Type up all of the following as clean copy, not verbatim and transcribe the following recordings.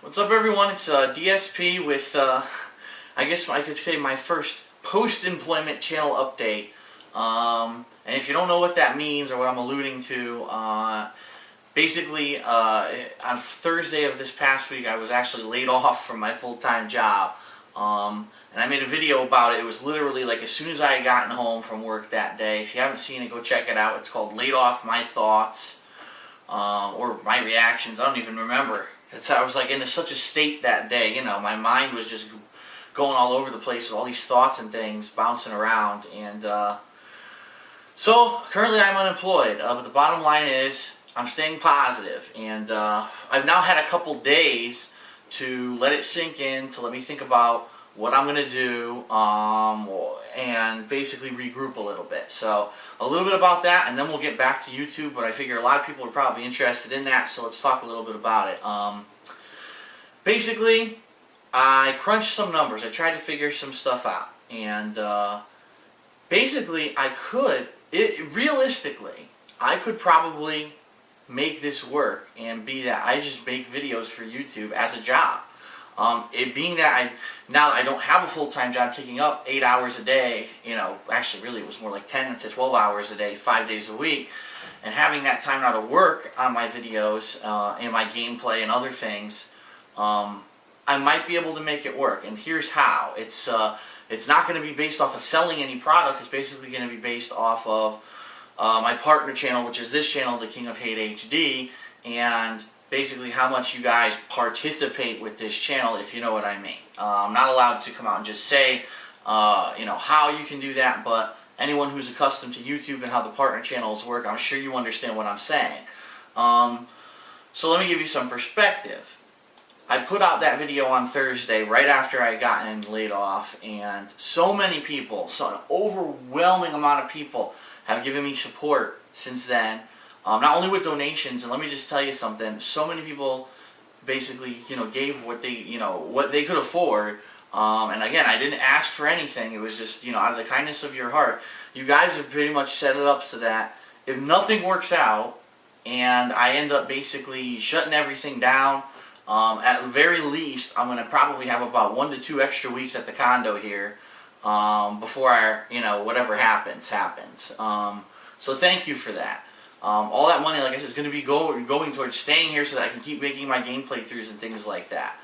What's up, everyone? It's DSP with, I guess I could say, my first post-employment channel update. And if you don't know what that means or what I'm alluding to, basically, on Thursday of this past week, I was actually laid off from my full-time job. And I made a video about it. It was literally like as soon as I had gotten home from work that day. If you haven't seen it, go check it out. It's called Laid Off My Thoughts, or My Reactions. I don't even remember. I was like in such a state that day, you know, my mind was just going all over the place with all these thoughts and things bouncing around. And so currently I'm unemployed, but the bottom line is I'm staying positive. And I've now had a couple days to let it sink in, to let me think about what I'm going to do, and basically regroup a little bit. So a little bit about that, and then we'll get back to YouTube, but I figure a lot of people are probably interested in that, so let's talk a little bit about it. Basically, I crunched some numbers. I tried to figure some stuff out, and basically realistically, I could probably make this work and be that I just make videos for YouTube as a job. It being that now that I don't have a full-time job taking up 8 hours a day, you know, actually really it was more like 10 to 12 hours a day, 5 days a week, and having that time now to work on my videos and my gameplay and other things, I might be able to make it work. And here's how. It's not going to be based off of selling any product. It's basically going to be based off of my partner channel, which is this channel, The King of Hate HD, and basically how much you guys participate with this channel, if you know what I mean. I'm not allowed to come out and just say, you know, how you can do that, but anyone who's accustomed to YouTube and how the partner channels work, I'm sure you understand what I'm saying. So let me give you some perspective. I put out that video on Thursday right after I gotten laid off, and so many people, an overwhelming amount of people have given me support since then. Not only with donations, and let me just tell you something, so many people basically, you know, gave what they could afford. And again, I didn't ask for anything. It was just, you know, out of the kindness of your heart. You guys have pretty much set it up so that if nothing works out and I end up basically shutting everything down, at the very least, I'm going to probably have about 1 to 2 extra weeks at the condo here before you know, whatever happens. So thank you for that. All that money, like I said, is going to be going towards staying here so that I can keep making my game playthroughs and things like that.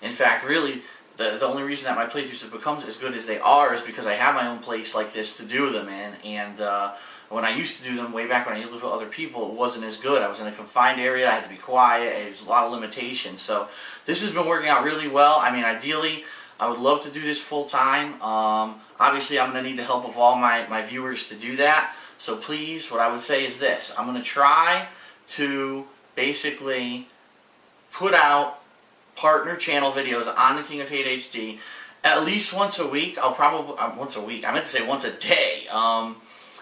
In fact, really, the only reason that my playthroughs have become as good as they are is because I have my own place like this to do them in. And when I used to do them way back when I lived with other people, it wasn't as good. I was in a confined area. I had to be quiet. There's a lot of limitations. So this has been working out really well. I mean, ideally, I would love to do this full time. Obviously, I'm going to need the help of all my viewers to do that. So please, what I would say is this. I'm going to try to basically put out partner channel videos on the King of Hate HD at least once a week. I'll probably, once a week, I meant to say once a day.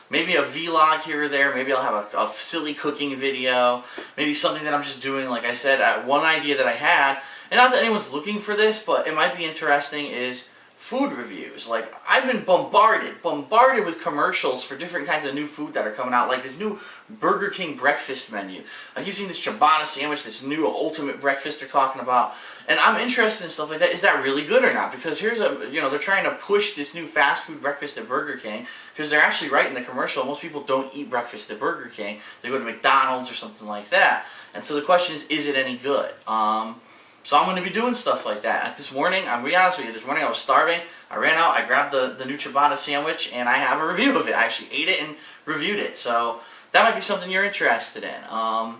Maybe a vlog here or there. Maybe I'll have a silly cooking video. Maybe something that I'm just doing, like I said. One idea that I had, and not that anyone's looking for this, but it might be interesting, is food reviews. Like, I've been bombarded with commercials for different kinds of new food that are coming out, like this new Burger King breakfast menu. Like, you've seen this ciabatta sandwich, this new ultimate breakfast they're talking about, and I'm interested in stuff like that. Is that really good or not? Because here's you know, they're trying to push this new fast food breakfast at Burger King, because they're actually right in the commercial. Most people don't eat breakfast at Burger King. They go to McDonald's or something like that. And so the question is it any good? So I'm going to be doing stuff like that. This morning, I'm going to be honest with you, this morning I was starving. I ran out, I grabbed the new ciabatta sandwich, and I have a review of it. I actually ate it and reviewed it. So that might be something you're interested in.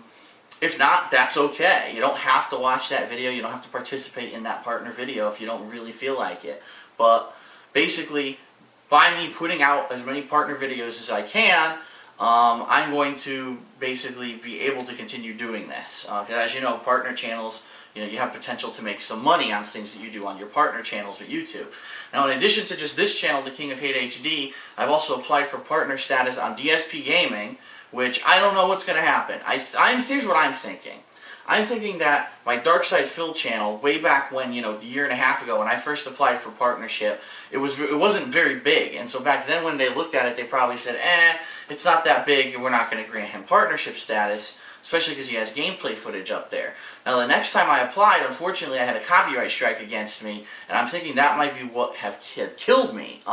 If not, that's okay. You don't have to watch that video. You don't have to participate in that partner video if you don't really feel like it. But basically, by me putting out as many partner videos as I can, I'm going to basically be able to continue doing this. Because as you know, partner channels, you know, you have potential to make some money on things that you do on your partner channels with YouTube. Now, in addition to just this channel, The King of Hate HD, I've also applied for partner status on DSP Gaming, which I don't know what's going to happen. Here's what I'm thinking. I'm thinking that my Dark Side Phil channel, way back when, you know, a year and a half ago, when I first applied for partnership, it wasn't very big. And so back then when they looked at it, they probably said, it's not that big, we're not going to grant him partnership status. especially because he has gameplay footage up there. Now the next time I applied, unfortunately I had a copyright strike against me, and I'm thinking that might be what had killed me.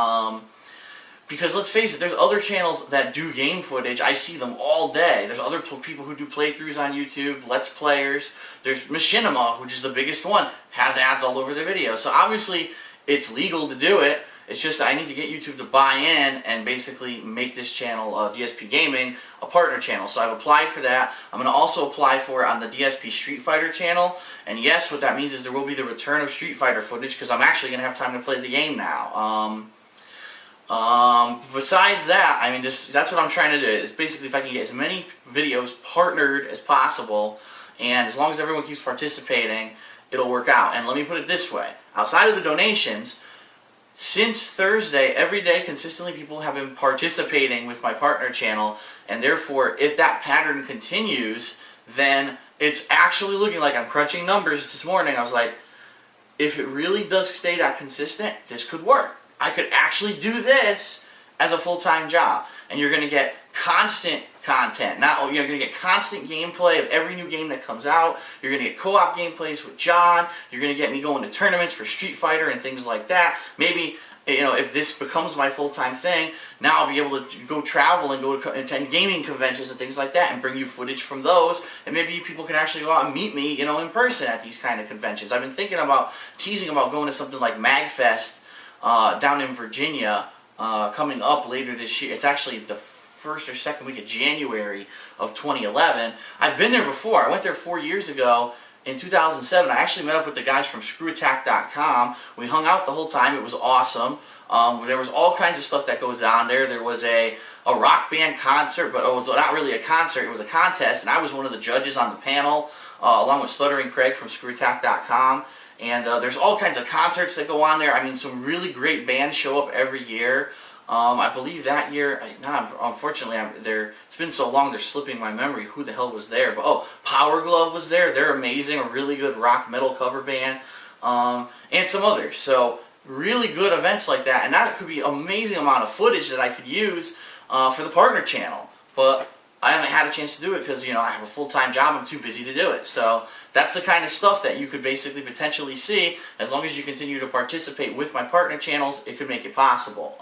Because let's face it, there's other channels that do game footage. I see them all day. There's other people who do playthroughs on YouTube, Let's Players. There's Machinima, which is the biggest one, has ads all over their videos. So obviously, it's legal to do it. It's just that I need to get YouTube to buy in and basically make this channel, DSP Gaming, a partner channel. So I've applied for that. I'm going to also apply for it on the DSP Street Fighter channel. And yes, what that means is there will be the return of Street Fighter footage, because I'm actually going to have time to play the game now. Besides that, I mean, that's what I'm trying to do. It's basically if I can get as many videos partnered as possible, and as long as everyone keeps participating, it'll work out. And let me put it this way. Outside of the donations, since Thursday, every day consistently people have been participating with my partner channel, and therefore, if that pattern continues, then it's actually looking like I'm crunching numbers this morning. I was like, if it really does stay that consistent, this could work. I could actually do this as a full-time job, and you're going to get constant content. You're going to get constant gameplay of every new game that comes out. You're going to get co-op gameplays with John. You're going to get me going to tournaments for Street Fighter and things like that. Maybe, if this becomes my full-time thing, now I'll be able to go travel and go to attend gaming conventions and things like that and bring you footage from those, and maybe people can actually go out and meet me, in person at these kind of conventions. I've been thinking about, teasing about going to something like MagFest down in Virginia coming up later this year. It's actually the first or second week of January of 2011. I've been there before. I went there 4 years ago in 2007. I actually met up with the guys from ScrewAttack.com. We hung out the whole time. It was awesome. There was all kinds of stuff that goes on there. There was a rock band concert, but it was not really a concert. It was a contest, and I was one of the judges on the panel along with Stuttering Craig from ScrewAttack.com. And there's all kinds of concerts that go on there. I mean, some really great bands show up every year. I believe that year, unfortunately, it's been so long, they're slipping my memory who the hell was there. But, Power Glove was there. They're amazing, a really good rock metal cover band. And some others. So, really good events like that. And that could be an amazing amount of footage that I could use for the partner channel. But I haven't had a chance to do it because, I have a full-time job. I'm too busy to do it. So that's the kind of stuff that you could basically potentially see. As long as you continue to participate with my partner channels, it could make it possible.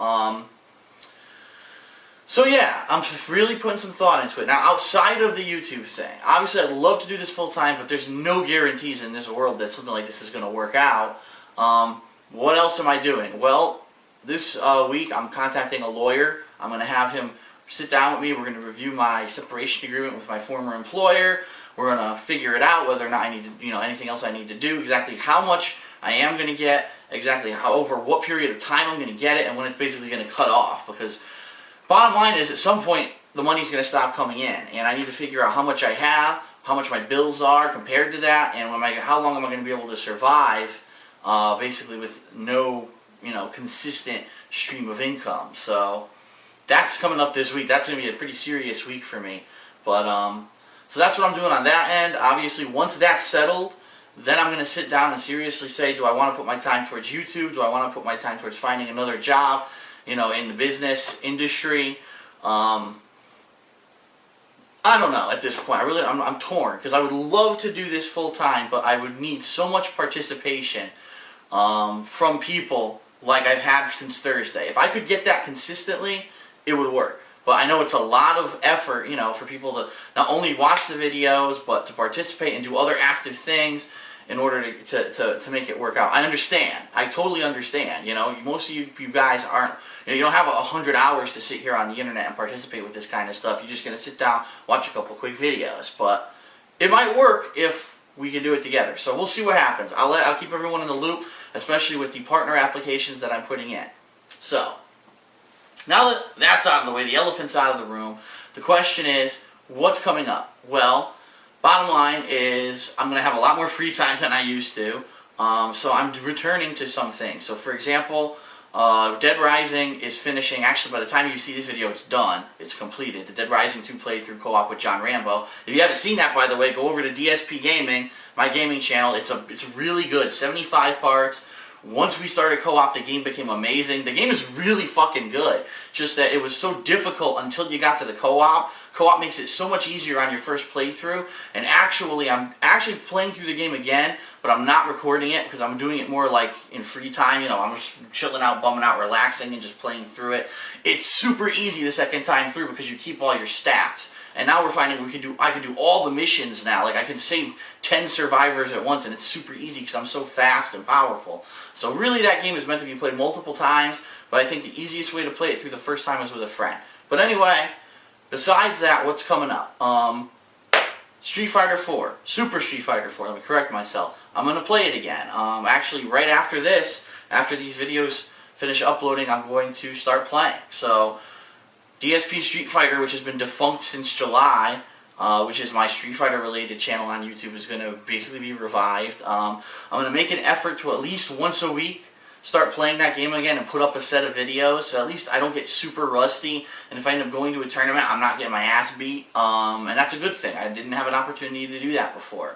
So yeah, I'm really putting some thought into it. Now, outside of the YouTube thing, obviously I'd love to do this full-time, but there's no guarantees in this world that something like this is going to work out. What else am I doing? Well, this week I'm contacting a lawyer. I'm going to have him sit down with me. We're going to review my separation agreement with my former employer. We're going to figure it out, whether or not I need to, anything else I need to do, exactly how much I am going to get, exactly over what period of time I'm going to get it, and when it's basically going to cut off. Because bottom line is, at some point, the money's going to stop coming in, and I need to figure out how much I have, how much my bills are compared to that, and how long am I going to be able to survive, basically with no, consistent stream of income. So that's coming up this week. That's going to be a pretty serious week for me. But, so that's what I'm doing on that end. Obviously, once that's settled, then I'm going to sit down and seriously say, do I want to put my time towards YouTube? Do I want to put my time towards finding another job, in the business industry? I don't know at this point. I'm torn, because I would love to do this full time, but I would need so much participation from people like I've had since Thursday. If I could get that consistently, it would work. But I know it's a lot of effort, for people to not only watch the videos, but to participate and do other active things in order to make it work out. I understand. I totally understand. Most of you guys aren't, you don't have 100 hours to sit here on the internet and participate with this kind of stuff. You're just going to sit down, watch a couple quick videos. But it might work if we can do it together. So we'll see what happens. I'll keep everyone in the loop, especially with the partner applications that I'm putting in. So now that that's out of the way, the elephant's out of the room, the question is, what's coming up? Well, bottom line is I'm going to have a lot more free time than I used to, so I'm returning to some things. So for example, Dead Rising is finishing. Actually, by the time you see this video, it's done. It's completed. The Dead Rising 2 playthrough co-op with John Rambo. If you haven't seen that, by the way, go over to DSP Gaming, my gaming channel. It's really good. 75 parts. Once we started co-op, the game became amazing. The game is really fucking good. Just that it was so difficult until you got to the co-op. Co-op makes it so much easier on your first playthrough, and I'm actually playing through the game again, but I'm not recording it because I'm doing it more like in free time. You know, I'm just chilling out, bumming out, relaxing, and just playing through it. It's super easy the second time through because you keep all your stats. And now we're finding I can do all the missions now. Like I can save 10 survivors at once, and it's super easy because I'm so fast and powerful. So really that game is meant to be played multiple times, but I think the easiest way to play it through the first time is with a friend. But anyway, besides that, what's coming up? Street Fighter 4. Super Street Fighter 4, let me correct myself. I'm going to play it again. Actually, right after this, after these videos finish uploading, I'm going to start playing. So, DSP Street Fighter, which has been defunct since July, which is my Street Fighter related channel on YouTube, is going to basically be revived. I'm going to make an effort to at least once a week start playing that game again and put up a set of videos, so at least I don't get super rusty, and if I end up going to a tournament, I'm not getting my ass beat, and that's a good thing. I didn't have an opportunity to do that before.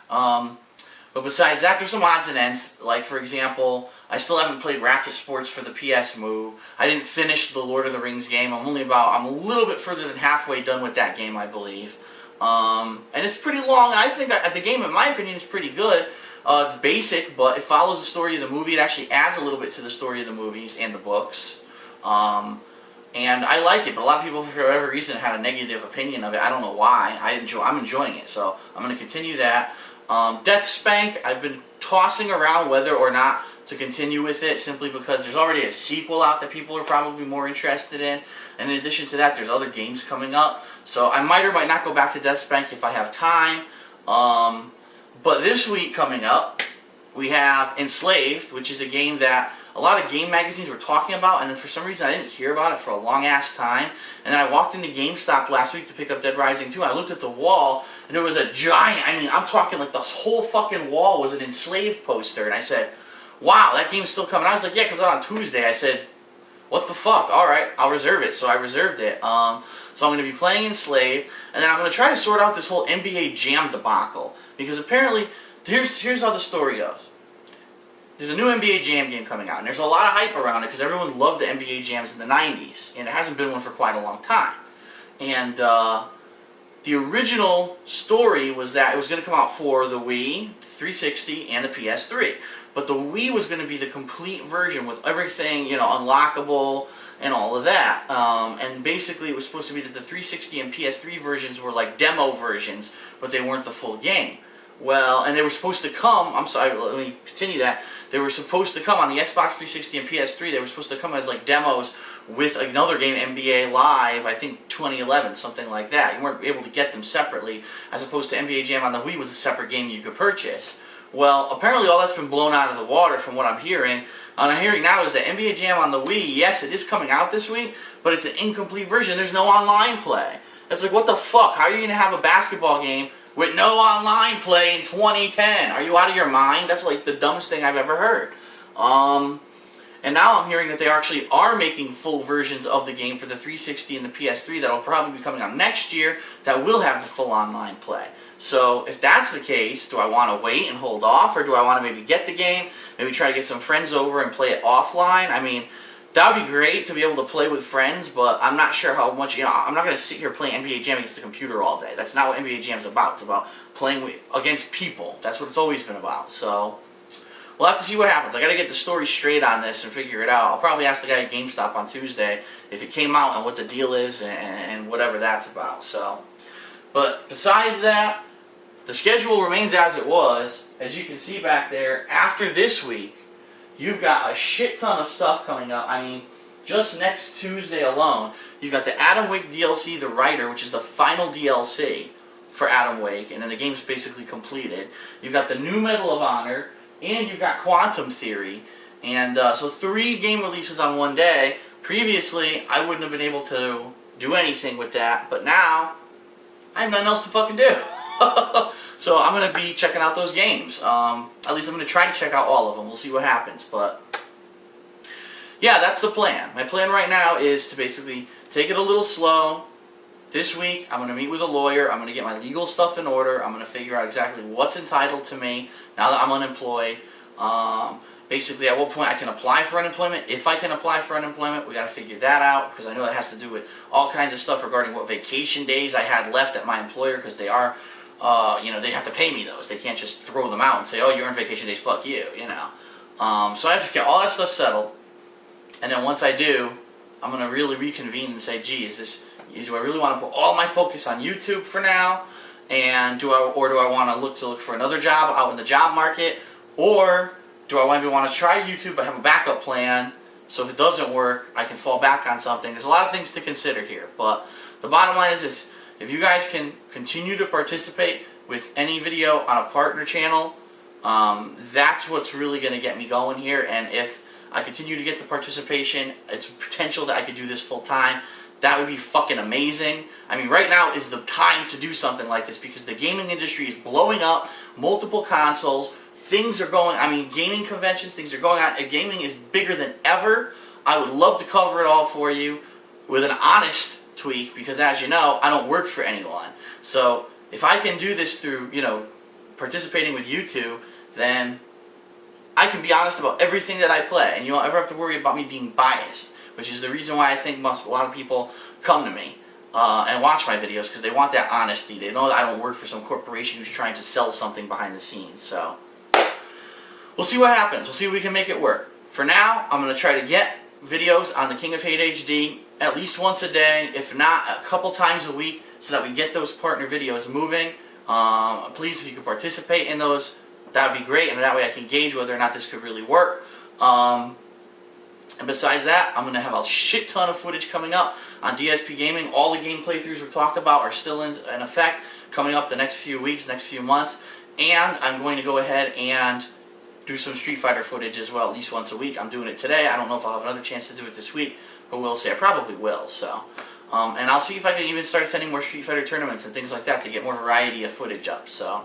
But besides that, there's some odds and ends. Like, for example, I still haven't played Racket Sports for the PS Move. I didn't finish the Lord of the Rings game. I'm a little bit further than halfway done with that game, I believe. And it's pretty long. I think the game, in my opinion, is pretty good. It's basic, but it follows the story of the movie. It actually adds a little bit to the story of the movies and the books. And I like it, but a lot of people, for whatever reason, had a negative opinion of it. I don't know why. I'm enjoying it, so I'm going to continue that. Death Spank, I've been tossing around whether or not to continue with it, simply because there's already a sequel out that people are probably more interested in. And in addition to that, there's other games coming up. So I might or might not go back to Death Spank if I have time. But this week coming up, we have Enslaved, which is a game that a lot of game magazines were talking about, and then for some reason I didn't hear about it for a long-ass time. And then I walked into GameStop last week to pick up Dead Rising 2, and I looked at the wall, and there was a giant, I mean, I'm talking like this whole fucking wall was an Enslaved poster, and I said, wow, that game's still coming out. I was like, yeah, it comes out on Tuesday. I said, what the fuck? Alright, I'll reserve it. So I reserved it. So I'm going to be playing Enslaved, and then I'm going to try to sort out this whole NBA Jam debacle. Because apparently, here's how the story goes. There's a new NBA Jam game coming out, and there's a lot of hype around it because everyone loved the NBA Jams in the 90s, and there hasn't been one for quite a long time. And the original story was that it was going to come out for the Wii, 360, and the PS3. But the Wii was going to be the complete version with everything, you know, unlockable and all of that. And basically it was supposed to be that the 360 and PS3 versions were like demo versions, but they weren't the full game. Well, and they were supposed to come, I'm sorry, let me continue that. They were supposed to come on the Xbox 360 and PS3, they were supposed to come as like demos with another game, NBA Live, I think 2011, something like that. You weren't able to get them separately, as opposed to NBA Jam on the Wii was a separate game you could purchase. Well, apparently all that's been blown out of the water from what I'm hearing. And I'm hearing now is that NBA Jam on the Wii, yes, it is coming out this week, but it's an incomplete version. There's no online play. It's like, what the fuck? How are you going to have a basketball game with no online play in 2010? Are you out of your mind? That's like the dumbest thing I've ever heard. And now I'm hearing that they actually are making full versions of the game for the 360 and the PS3 that will probably be coming out next year that will have the full online play. So if that's the case, do I want to wait and hold off, or do I want to maybe get the game, maybe try to get some friends over and play it offline? I mean, that would be great to be able to play with friends, but I'm not sure how much, you know, I'm not going to sit here playing NBA Jam against the computer all day. That's not what NBA Jam is about. It's about playing against people. That's what it's always been about. So we'll have to see what happens. I got to get the story straight on this and figure it out. I'll probably ask the guy at GameStop on Tuesday if it came out and what the deal is and whatever that's about. So, but besides that, the schedule remains as it was. As you can see back there, after this week, you've got a shit ton of stuff coming up. I mean, just next Tuesday alone, you've got the Adam Wake DLC, The Writer, which is the final DLC for Adam Wake, and then the game's basically completed. You've got the new Medal of Honor, and you've got Quantum Theory. And so 3 game releases on one day. Previously, I wouldn't have been able to do anything with that, but now, I have nothing else to fucking do. So I'm going to be checking out those games. At least I'm going to try to check out all of them. We'll see what happens. But yeah, that's the plan. My plan right now is to basically take it a little slow. This week, I'm going to meet with a lawyer. I'm going to get my legal stuff in order. I'm going to figure out exactly what's entitled to me now that I'm unemployed. basically at what point I can apply for unemployment. If I can apply for unemployment, we got to figure that out, because I know that has to do with all kinds of stuff regarding what vacation days I had left at my employer, because they are, they have to pay me those. They can't just throw them out and say, oh, you earned vacation days, fuck you, So I have to get all that stuff settled, and then once I do, I'm going to really reconvene and say, gee, do I really want to put all my focus on YouTube for now, and do I want to look for another job out in the job market, or do I maybe want to try YouTube but have a backup plan, so if it doesn't work, I can fall back on something. There's a lot of things to consider here, but the bottom line is if you guys can continue to participate with any video on a partner channel, that's what's really going to get me going here. And if I continue to get the participation, it's potential that I could do this full time. That would be fucking amazing. I mean, right now is the time to do something like this, because the gaming industry is blowing up, multiple consoles, things are going, gaming conventions, things are going on, and gaming is bigger than ever. I would love to cover it all for you with an honest tweak, because as you know, I don't work for anyone. So if I can do this through, participating with YouTube, then I can be honest about everything that I play, and you don't ever have to worry about me being biased, which is the reason why I think a lot of people come to me and watch my videos, because they want that honesty. They know that I don't work for some corporation who's trying to sell something behind the scenes. So we'll see what happens. We'll see if we can make it work. For now, I'm going to try to get videos on the King of Hate HD at least once a day, if not a couple times a week, so that we get those partner videos moving. Please, if you could participate in those, that would be great, and that way I can gauge whether or not this could really work. And besides that, I'm going to have a shit ton of footage coming up on DSP Gaming. All the game playthroughs we talked about are still in effect, coming up the next few weeks, next few months. And I'm going to go ahead and do some Street Fighter footage as well, at least once a week. I'm doing it today. I don't know if I'll have another chance to do it this week, but we'll see. I probably will. So, and I'll see if I can even start attending more Street Fighter tournaments and things like that to get more variety of footage up. So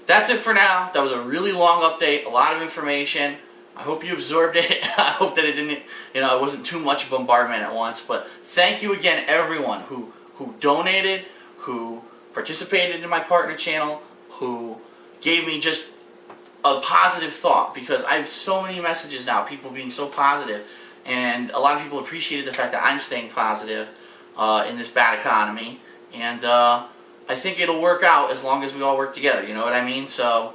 that's it for now. That was a really long update, a lot of information. I hope you absorbed it. I hope that it didn't, it wasn't too much bombardment at once. But thank you again, everyone who donated, who participated in my partner channel, who gave me just a positive thought, because I have so many messages now, people being so positive, and a lot of people appreciated the fact that I'm staying positive in this bad economy, and I think it'll work out as long as we all work together, you know what I mean? So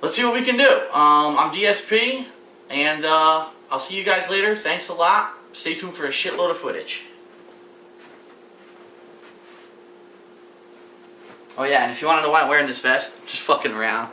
let's see what we can do. I'm DSP, and I'll see you guys later. Thanks a lot. Stay tuned for a shitload of footage. Oh yeah, and if you want to know why I'm wearing this vest, I'm just fucking around.